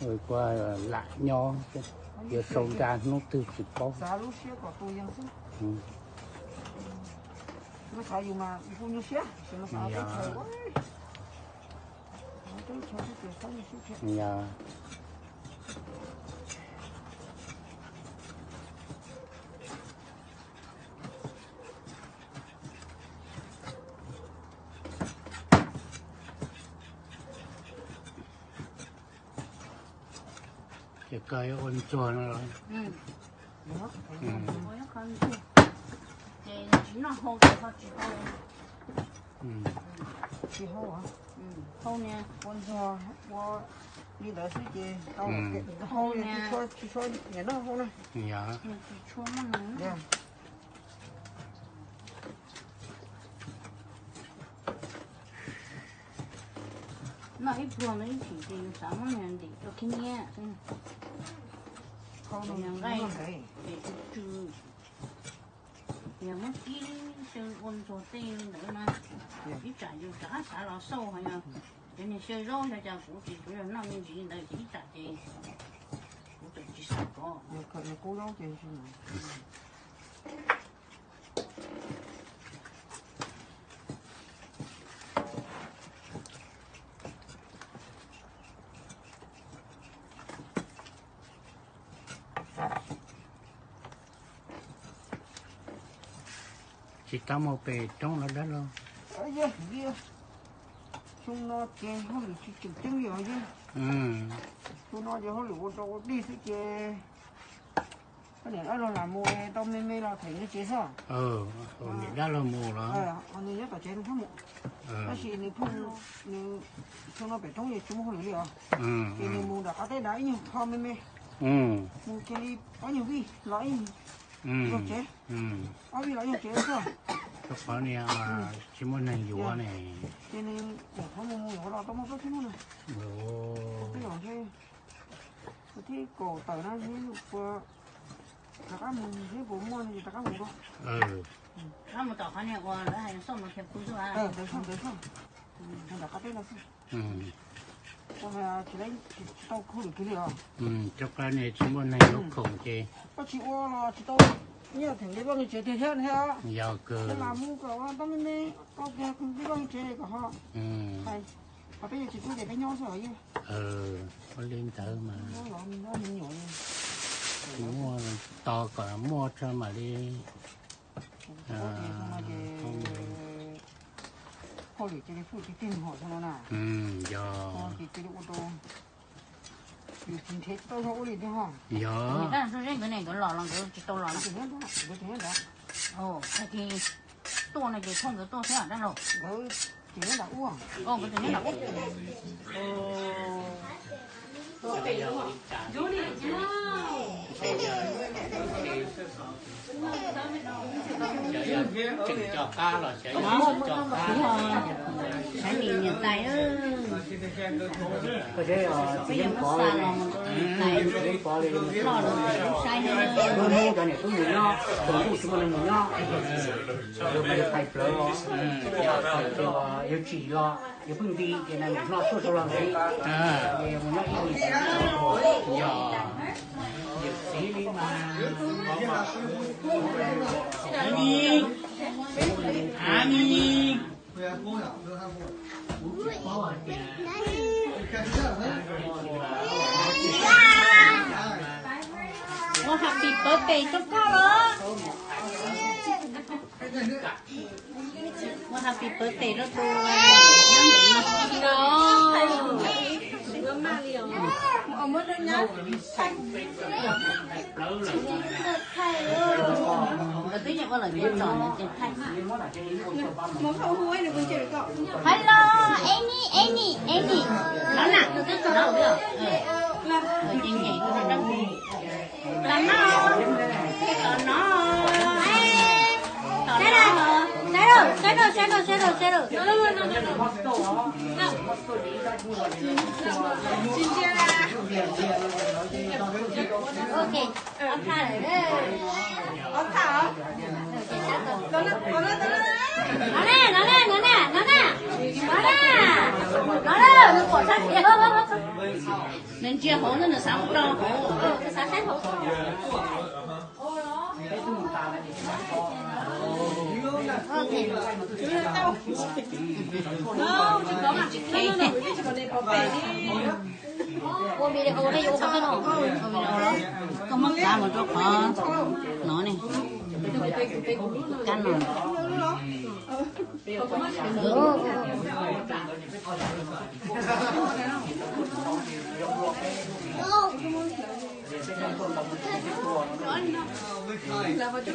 rồi qua lại nho giờ sâu ra nó từ chụp bóng giá lúc xưa có tôiยังsức nó phải dùng mà cũng như xưa nó phải cái thời quá nhà cái cây ôn chua nó rồi chị hậu à hậu nè con cho qua đi tới suy chị hậu hậu nè chị cho nhà nó hậu này dạ chị cho nó nữa nó ít buồn nó ít chỉ thì sáng mà nhận thì cho kinh nghiệm hậu nó nhận ngay để trừ nhà mất kỹ chơi ôn cho tên nữa mà ít trả nhiều trả trả nó sâu hay là cái này chơi rau cho cha cũng chỉ chủ yếu năm mươi gì đấy chỉ trả thì cũng tự chỉ sao có nhiều cái này cố gắng chơi chứ chỉ tao một bề trong nó đất luôn ấy chứ chúng nó chơi không được chỉ chụp chứng nhiều chứ chúng nó chơi không được ô tô đi suy chơi cái này nó làm mua tao mê là thấy nó chế sao rồi đã là mùa đó anh ấy nhớ chế nó không nó chỉ nếu không chúng nó phải trong gì chúng không được thì nếu mua đã có thể đáy nhưng không mê mua cái đi có nhiều vi lấy rồi chế có vi lấy nhiều chế sao cái khó này chỉ muốn này dùa này cho nên không mua nó tao mua cái thứ này cái rồi thế thì cổ tờ nó như qua tất cả mình cái bộ mua này tất cả mình đó他们早饭呢，我那还送了些不是啊？对送，那大家对了是。我们起来到口里去了。cho cái này chỉ muốn này lúc khổng chế我去我了，去到你要停地方去接天哈。giàu cơ cái làm mua cái đó mình này có cái地方接那个哈。係，我俾你接到cái nhau rồi có lên tới mà nó nhỏ mua to cả mua cho mà đi họ để cho cái phụ cái tiền họ cho nó nào giờ thì cái ô tô thì chính thế tôi họ đi ha giờ cái này cái lò cái to lò cái thế đó ồ cái to này cái thông cái to thế à đó rồi chỉ là uống cái này là uống chừng cho cá là sẽ cho cá cái gì nhận tay đó cái đấy bây giờ nó xài là một cái lò nó xài nữa nó mua cái này cũng nhiều nho cũng cũng chúng mình nhiều nho rồi bây giờ thay phở rồi yêu chỉ lo yêu phương đi cái này mình lo số làm gì thì mình nói gì giờ việc xí đi mà Ani Well, happy birthday cho con đó. Well, happy birthday đó cô. Mất rồi nhá. Tí nhật có lời biết tròn trên thay. Một khẩu húi được con chơi được cậu. Hello, Annie. Đó nè, đó được. Ở trên nhảy của nó là nó. Shadow. Okay. Ông tha lại đấy. Ông thả. Nó nè. Nó bỏ ra kìa. nên chia hổ nó là sáu trâu hổ cái xã khác hổ thì đâu chỉ có mà chỉ có để bảo vệ đi ô video đây ô cái nó đó có mất cả một chỗ khó nó này căn rồi là vào chỗ